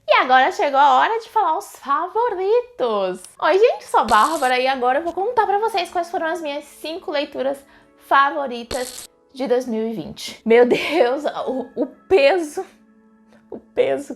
E agora chegou a hora de falar os favoritos. Oi, gente, sou a Bárbara e agora eu vou contar pra vocês quais foram as minhas 5 leituras favoritas de 2020. Meu Deus, o peso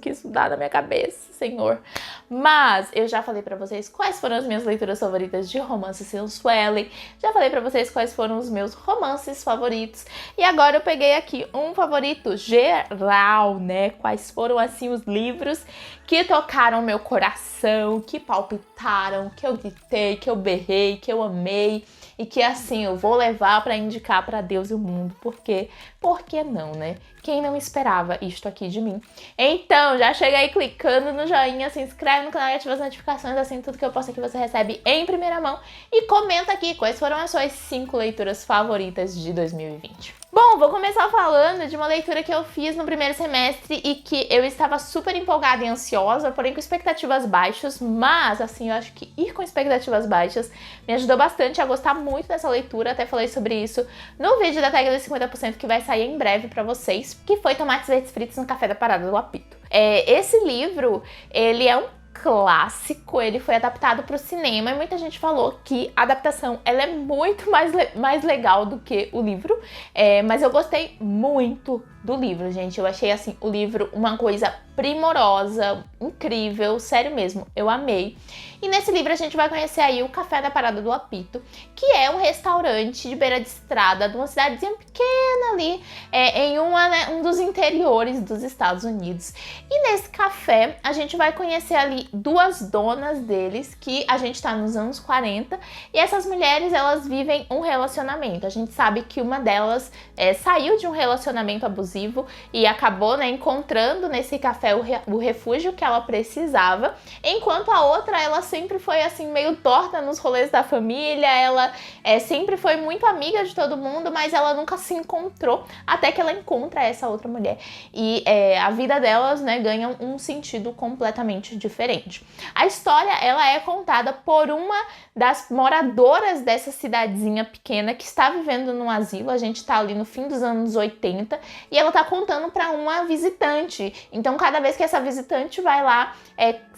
que isso dá na minha cabeça, senhor. Mas eu já falei pra vocês quais foram as minhas leituras favoritas de romance sensuelle, já falei pra vocês quais foram os meus romances favoritos, e agora eu peguei aqui um favorito geral, né? Quais foram, assim, os livros que tocaram meu coração, que palpitaram, que eu gritei, que eu berrei, que eu amei, e que, assim, eu vou levar pra indicar pra Deus e o mundo, porque, por que não, né? Quem não esperava isto aqui de mim? Então, já chega aí clicando no joinha, se inscreve no canal e ativa as notificações, assim tudo que eu posto aqui você recebe em primeira mão. E comenta aqui quais foram as suas 5 leituras favoritas de 2020. Bom, vou começar falando de uma leitura que eu fiz no primeiro semestre e que eu estava super empolgada e ansiosa, porém com expectativas baixas, mas assim, eu acho que ir com expectativas baixas me ajudou bastante a gostar muito dessa leitura, até falei sobre isso no vídeo da tag dos 50% que vai sair em breve pra vocês, que foi Tomates Verdes Fritos no Café da Parada do Apito. Esse livro, ele é um clássico, ele foi adaptado para o cinema e muita gente falou que a adaptação ela é muito mais legal do que o livro, mas eu gostei muito do livro, gente. Eu achei assim o livro uma coisa primorosa, incrível, sério mesmo, eu amei. E nesse livro a gente vai conhecer aí o Café da Parada do Apito, que é um restaurante de beira de estrada de uma cidadezinha pequena ali, em um dos interiores dos Estados Unidos. E nesse café a gente vai conhecer ali duas donas deles, que a gente tá nos anos 40, e essas mulheres elas vivem um relacionamento. A gente sabe que uma delas saiu de um relacionamento abusivo e acabou, né, encontrando nesse café o refúgio que ela precisava, enquanto a outra ela sempre foi assim meio torta nos rolês da família, ela sempre foi muito amiga de todo mundo, mas ela nunca se encontrou até que ela encontra essa outra mulher e a vida delas, né, ganha um sentido completamente diferente. A história ela é contada por uma das moradoras dessa cidadezinha pequena que está vivendo num asilo. A gente tá ali no fim dos anos 80 e ela tá contando para uma visitante. Então cada vez que essa visitante vai lá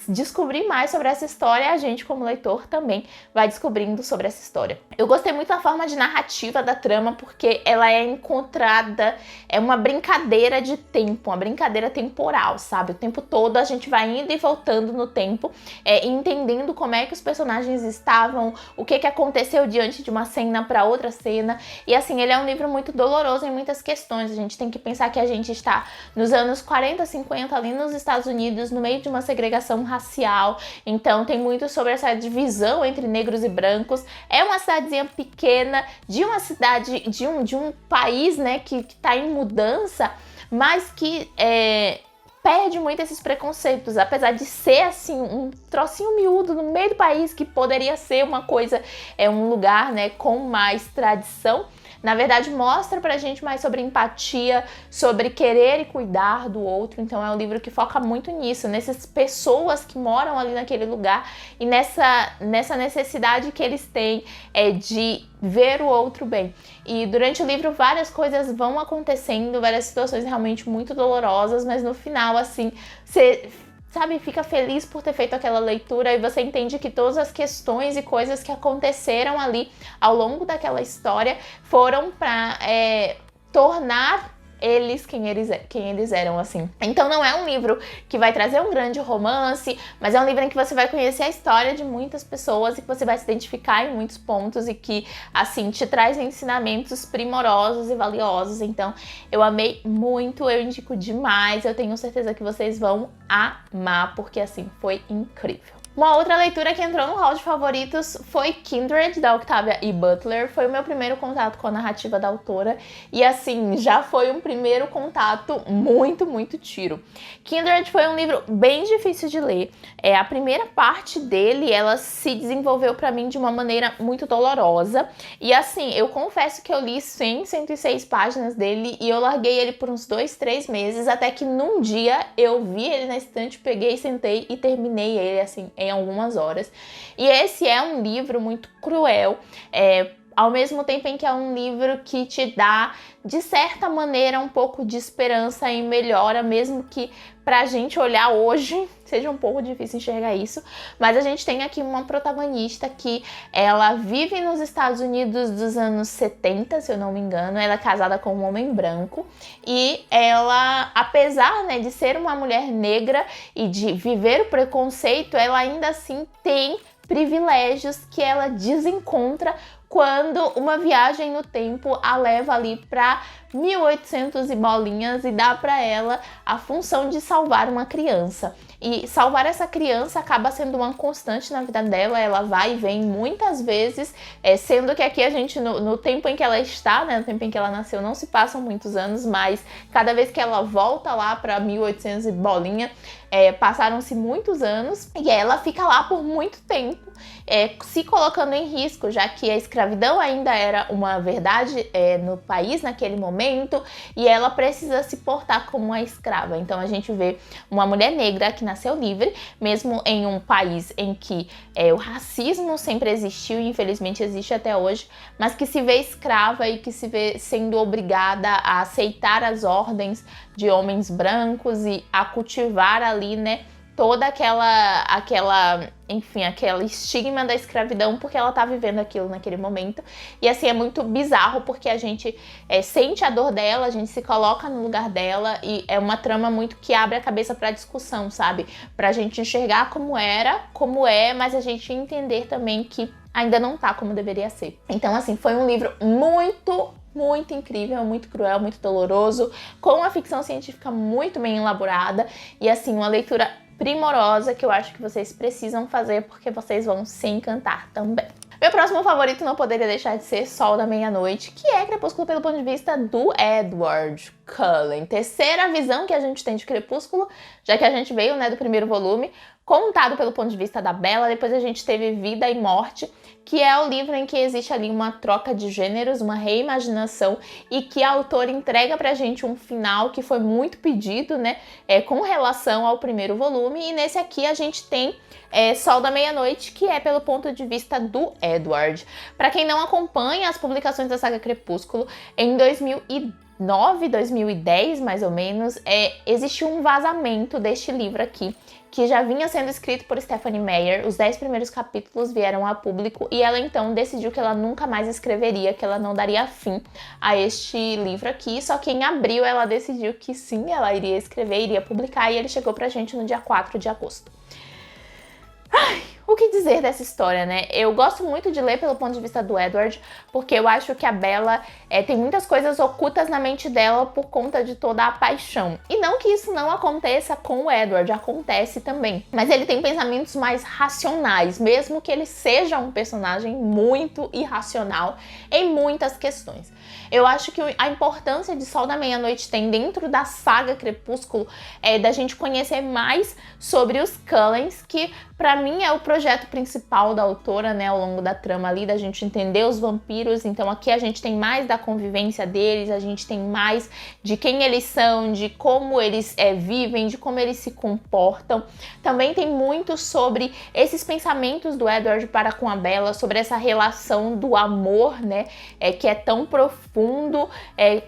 descobrir mais sobre essa história, a gente como leitor também vai descobrindo sobre essa história. Eu gostei muito da forma de narrativa da trama, porque ela é encontrada, é uma brincadeira de tempo, uma brincadeira temporal, sabe? O tempo todo a gente vai indo e voltando no tempo, entendendo como é que os personagens estavam, o que aconteceu diante de uma cena para outra cena. E assim, ele é um livro muito doloroso em muitas questões. A gente tem que pensar que a gente está nos anos 40, 50 ali nos Estados Unidos, no meio de uma segregação racial. Então tem muito sobre essa divisão entre negros e brancos. É uma cidadezinha pequena, de uma cidade, de um país, né, que tá em mudança, mas que perde muito esses preconceitos, apesar de ser assim um trocinho miúdo no meio do país que poderia ser uma coisa, um lugar, né, com mais tradição. Na verdade, mostra pra gente mais sobre empatia, sobre querer e cuidar do outro. Então é um livro que foca muito nisso, nessas pessoas que moram ali naquele lugar e nessa necessidade que eles têm de ver o outro bem. E durante o livro várias coisas vão acontecendo, várias situações realmente muito dolorosas, mas no final, assim, você sabe, fica feliz por ter feito aquela leitura e você entende que todas as questões e coisas que aconteceram ali ao longo daquela história foram para tornar eles quem eles eram, assim. Então não é um livro que vai trazer um grande romance, mas é um livro em que você vai conhecer a história de muitas pessoas e que você vai se identificar em muitos pontos e que, assim, te traz ensinamentos primorosos e valiosos. Então eu amei muito, eu indico demais, eu tenho certeza que vocês vão amar, porque assim, foi incrível. Uma outra leitura que entrou no hall de favoritos foi Kindred, da Octavia E. Butler. Foi o meu primeiro contato com a narrativa da autora e, assim, já foi um primeiro contato muito tiro. Kindred foi um livro bem difícil de ler. A primeira parte dele, ela se desenvolveu pra mim de uma maneira muito dolorosa. E, assim, eu confesso que eu li 106 páginas dele e eu larguei ele por uns 2, 3 meses, até que num dia eu vi ele na estante, peguei, sentei e terminei ele, assim, em algumas horas. E esse é um livro muito cruel, ao mesmo tempo em que é um livro que te dá, de certa maneira, um pouco de esperança e melhora, mesmo que pra gente olhar hoje seja um pouco difícil enxergar isso, mas a gente tem aqui uma protagonista que ela vive nos Estados Unidos dos anos 70, se eu não me engano. Ela é casada com um homem branco e ela, apesar, né, de ser uma mulher negra e de viver o preconceito, ela ainda assim tem privilégios que ela desencontra quando uma viagem no tempo a leva ali para 1800 e bolinhas e dá para ela a função de salvar uma criança. E salvar essa criança acaba sendo uma constante na vida dela, ela vai e vem muitas vezes, sendo que aqui a gente, no tempo em que ela está, né, no tempo em que ela nasceu, não se passam muitos anos, mas cada vez que ela volta lá para 1800 e bolinha, passaram-se muitos anos e ela fica lá por muito tempo, se colocando em risco, já que a escravidão ainda era uma verdade no país naquele momento e ela precisa se portar como uma escrava. Então a gente vê uma mulher negra que nasceu livre, mesmo em um país em que o racismo sempre existiu e infelizmente existe até hoje, mas que se vê escrava e que se vê sendo obrigada a aceitar as ordens de homens brancos e a cultivar ali, né, toda aquela estigma da escravidão, porque ela tá vivendo aquilo naquele momento. E assim, é muito bizarro, porque a gente sente a dor dela, a gente se coloca no lugar dela, e é uma trama muito que abre a cabeça pra discussão, sabe? Pra gente enxergar como era, como é, mas a gente entender também que ainda não tá como deveria ser. Então, assim, foi um livro muito incrível, muito cruel, muito doloroso, com uma ficção científica muito bem elaborada e assim, uma leitura primorosa que eu acho que vocês precisam fazer porque vocês vão se encantar também. Meu próximo favorito não poderia deixar de ser Sol da Meia-Noite, que é Crepúsculo pelo ponto de vista do Edward Cullen. Terceira visão que a gente tem de Crepúsculo, já que a gente veio, né, do primeiro volume, contado pelo ponto de vista da Bella, depois a gente teve Vida e Morte, que é o livro em que existe ali uma troca de gêneros, uma reimaginação, e que a autora entrega pra gente um final que foi muito pedido, né, com relação ao primeiro volume, e nesse aqui a gente tem Sol da Meia-Noite, que é pelo ponto de vista do Edward. Pra quem não acompanha as publicações da saga Crepúsculo, em 2010, mais ou menos, existiu um vazamento deste livro aqui, que já vinha sendo escrito por Stephenie Meyer. Os 10 primeiros capítulos vieram a público e ela então decidiu que ela nunca mais escreveria, que ela não daria fim a este livro aqui, só que em abril ela decidiu que sim, ela iria escrever, iria publicar, e ele chegou pra gente no dia 4 de agosto. Ai, o que dizer dessa história, né? Eu gosto muito de ler pelo ponto de vista do Edward, porque eu acho que a Bella tem muitas coisas ocultas na mente dela por conta de toda a paixão. E não que isso não aconteça com o Edward, acontece também. Mas ele tem pensamentos mais racionais, mesmo que ele seja um personagem muito irracional em muitas questões. Eu acho que a importância de Sol da Meia-Noite tem dentro da saga Crepúsculo da gente conhecer mais sobre os Cullens, que pra mim é o projeto principal da autora, né, ao longo da trama ali, da gente entender os vampiros. Então aqui a gente tem mais da convivência deles, a gente tem mais de quem eles são, de como eles vivem, de como eles se comportam. Também tem muito sobre esses pensamentos do Edward para com a Bella, sobre essa relação do amor, né, que é tão profundo,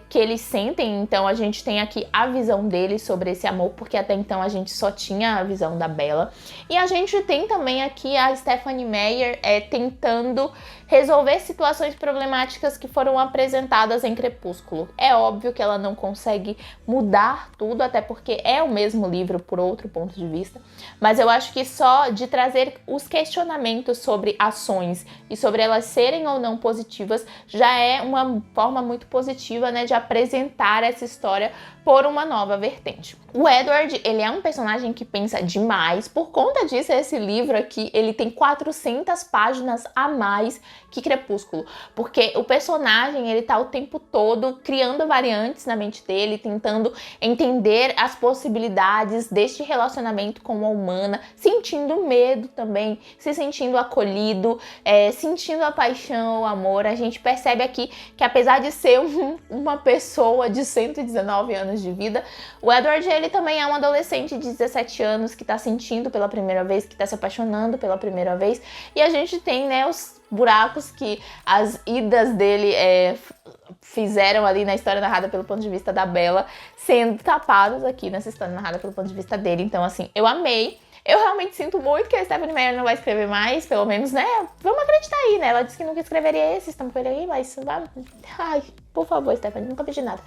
que eles sentem. Então a gente tem aqui a visão deles sobre esse amor, porque até então a gente só tinha a visão da Bella. E a gente tem também aqui a Stephenie Meyer tentando resolver situações problemáticas que foram apresentadas em Crepúsculo. É óbvio que ela não consegue mudar tudo, até porque é o mesmo livro por outro ponto de vista, mas eu acho que só de trazer os questionamentos sobre ações e sobre elas serem ou não positivas já é uma forma muito positiva, né, de apresentar essa história por uma nova vertente. O Edward, ele é um personagem que pensa demais. Por conta disso, esse livro aqui, ele tem 400 páginas a mais que Crepúsculo, porque o personagem, ele tá o tempo todo criando variantes na mente dele, tentando entender as possibilidades deste relacionamento com a humana, sentindo medo também, se sentindo acolhido, sentindo a paixão, o amor. A gente percebe aqui que, apesar de ser uma pessoa de 119 anos de vida, o Edward, ele também é um adolescente de 17 anos que tá sentindo pela primeira vez, que tá se apaixonando pela primeira vez, e a gente tem, né, os buracos que as idas dele fizeram ali na história narrada pelo ponto de vista da Bella, sendo tapados aqui nessa história narrada pelo ponto de vista dele. Então, assim, eu amei. Eu realmente sinto muito que a Stephenie Meyer não vai escrever mais, pelo menos, né? Vamos acreditar aí, né? Ela disse que nunca escreveria esse, estamos com ele aí, mas... Ai, por favor, Stephenie, nunca pedi nada.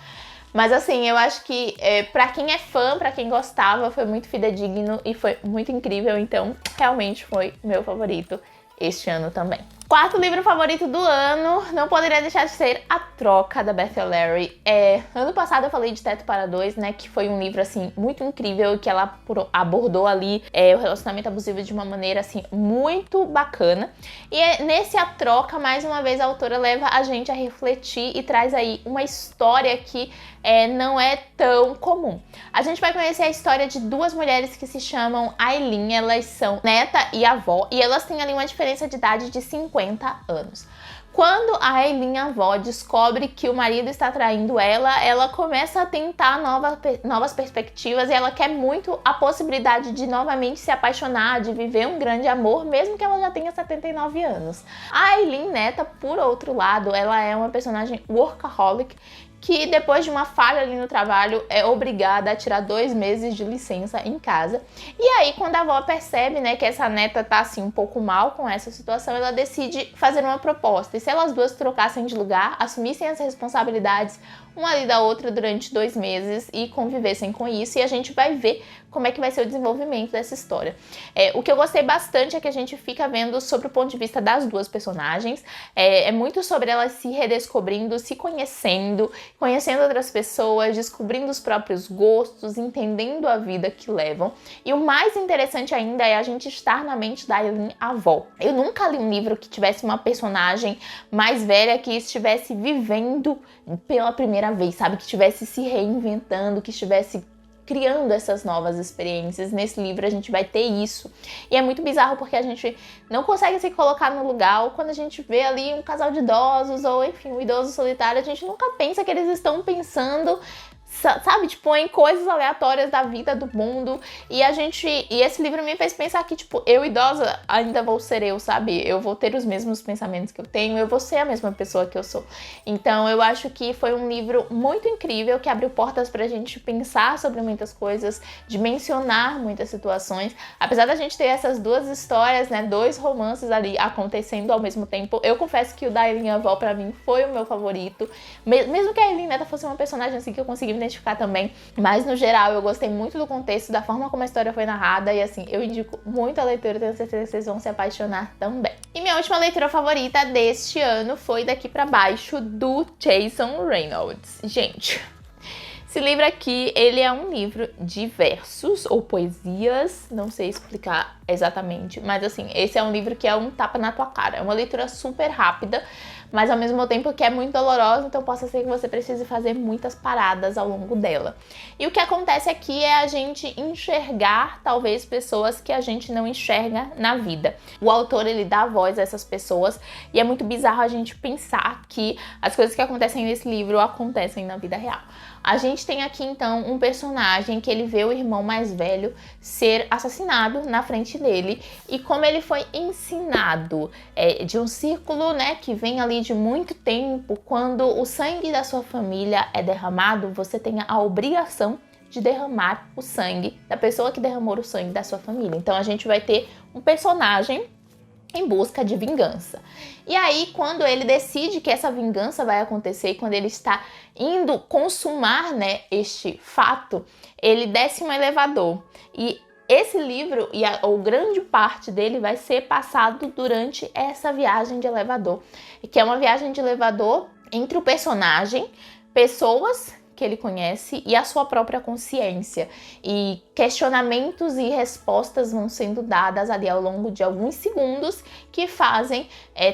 Mas assim, eu acho que pra quem é fã, pra quem gostava, foi muito fidedigno e foi muito incrível. Então, realmente foi meu favorito este ano também. Quarto livro favorito do ano, não poderia deixar de ser A Troca, da Beth O'Leary. Ano passado eu falei de Teto para Dois, né, que foi um livro, assim, muito incrível, que ela abordou ali o relacionamento abusivo de uma maneira, assim, muito bacana. E nesse A Troca, mais uma vez, a autora leva a gente a refletir e traz aí uma história que não é tão comum. A gente vai conhecer a história de duas mulheres que se chamam Aileen, elas são neta e avó, e elas têm ali uma diferença de idade de 50 anos. Quando a Aileen, a avó, descobre que o marido está traindo ela começa a tentar novas perspectivas e ela quer muito a possibilidade de novamente se apaixonar, de viver um grande amor, mesmo que ela já tenha 79 anos. A Aileen, neta, por outro lado, ela é uma personagem workaholic, que depois de uma falha ali no trabalho é obrigada a tirar 2 meses de licença em casa. E aí, quando a avó percebe, né, que essa neta tá assim um pouco mal com essa situação, ela decide fazer uma proposta. E se elas duas trocassem de lugar, assumissem as responsabilidades uma ali da outra durante 2 meses e convivessem com isso, e a gente vai ver como é que vai ser o desenvolvimento dessa história. O que eu gostei bastante é que a gente fica vendo sobre o ponto de vista das duas personagens, é muito sobre elas se redescobrindo, se conhecendo outras pessoas, descobrindo os próprios gostos, entendendo a vida que levam. E o mais interessante ainda é a gente estar na mente da Aileen, avó. Eu nunca li um livro que tivesse uma personagem mais velha que estivesse vivendo pela primeira vez, sabe? Que estivesse se reinventando, que estivesse criando essas novas experiências. Nesse livro a gente vai ter isso. E é muito bizarro porque a gente não consegue se colocar no lugar, ou quando a gente vê ali um casal de idosos, ou enfim, um idoso solitário, a gente nunca pensa que eles estão pensando, sabe, tipo, em coisas aleatórias da vida, do mundo. E esse livro me fez pensar que, tipo, eu idosa ainda vou ser eu, sabe? Eu vou ter os mesmos pensamentos que eu tenho, eu vou ser a mesma pessoa que eu sou. Então, eu acho que foi um livro muito incrível, que abriu portas pra gente pensar sobre muitas coisas, dimensionar muitas situações. Apesar da gente ter essas duas histórias, né, 2 romances ali acontecendo ao mesmo tempo, eu confesso que o da Aileen, avó, pra mim, foi o meu favorito. Mesmo que a Aileen, neta, fosse uma personagem assim que eu consegui me identificar também, mas no geral eu gostei muito do contexto, da forma como a história foi narrada, e assim, eu indico muito a leitura, tenho certeza que vocês vão se apaixonar também. E minha última leitura favorita deste ano foi Daqui Pra Baixo, do Jason Reynolds. Gente, esse livro aqui, ele é um livro de versos ou poesias, não sei explicar exatamente, mas assim, esse é um livro que é um tapa na tua cara, é uma leitura super rápida, mas ao mesmo tempo que é muito dolorosa, então possa ser que você precise fazer muitas paradas ao longo dela. E o que acontece aqui é a gente enxergar, talvez, pessoas que a gente não enxerga na vida. O autor, ele dá voz a essas pessoas, e é muito bizarro a gente pensar que as coisas que acontecem nesse livro acontecem na vida real. A gente tem aqui, então, um personagem que ele vê o irmão mais velho ser assassinado na frente dele, e como ele foi ensinado de um círculo, né, que vem ali de muito tempo, quando o sangue da sua família é derramado, você tem a obrigação de derramar o sangue da pessoa que derramou o sangue da sua família. Então a gente vai ter um personagem em busca de vingança. E aí, quando ele decide que essa vingança vai acontecer, e quando ele está indo consumar, né, este fato, ele desce um elevador. E esse livro, ou grande parte dele, vai ser passado durante essa viagem de elevador, que é uma viagem de elevador entre o personagem, pessoas que ele conhece e a sua própria consciência, e questionamentos e respostas vão sendo dadas ali ao longo de alguns segundos que fazem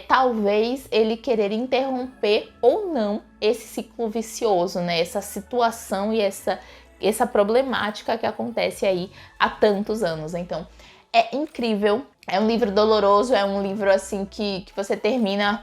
talvez ele querer interromper ou não esse ciclo vicioso, né? Essa situação e essa problemática que acontece aí há tantos anos. Então é incrível, é um livro doloroso, é um livro assim que você termina,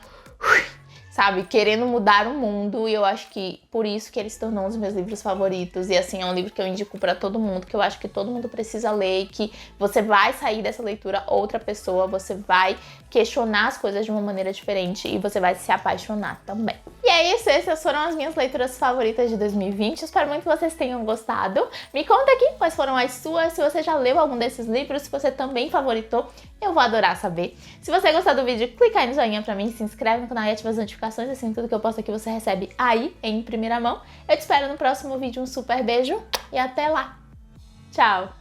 sabe, querendo mudar o mundo, e eu acho que por isso que ele se tornou um dos meus livros favoritos, e assim, é um livro que eu indico pra todo mundo, que eu acho que todo mundo precisa ler, e que você vai sair dessa leitura outra pessoa, você vai questionar as coisas de uma maneira diferente, e você vai se apaixonar também. E é isso, essas foram as minhas leituras favoritas de 2020, espero muito que vocês tenham gostado. Me conta aqui quais foram as suas, se você já leu algum desses livros, se você também favoritou, eu vou adorar saber. Se você gostou do vídeo, clica aí no joinha pra mim, se inscreve no canal e ativa as notificações, assim tudo que eu posto aqui você recebe aí em primeira mão. Eu te espero no próximo vídeo, um super beijo e até lá! Tchau!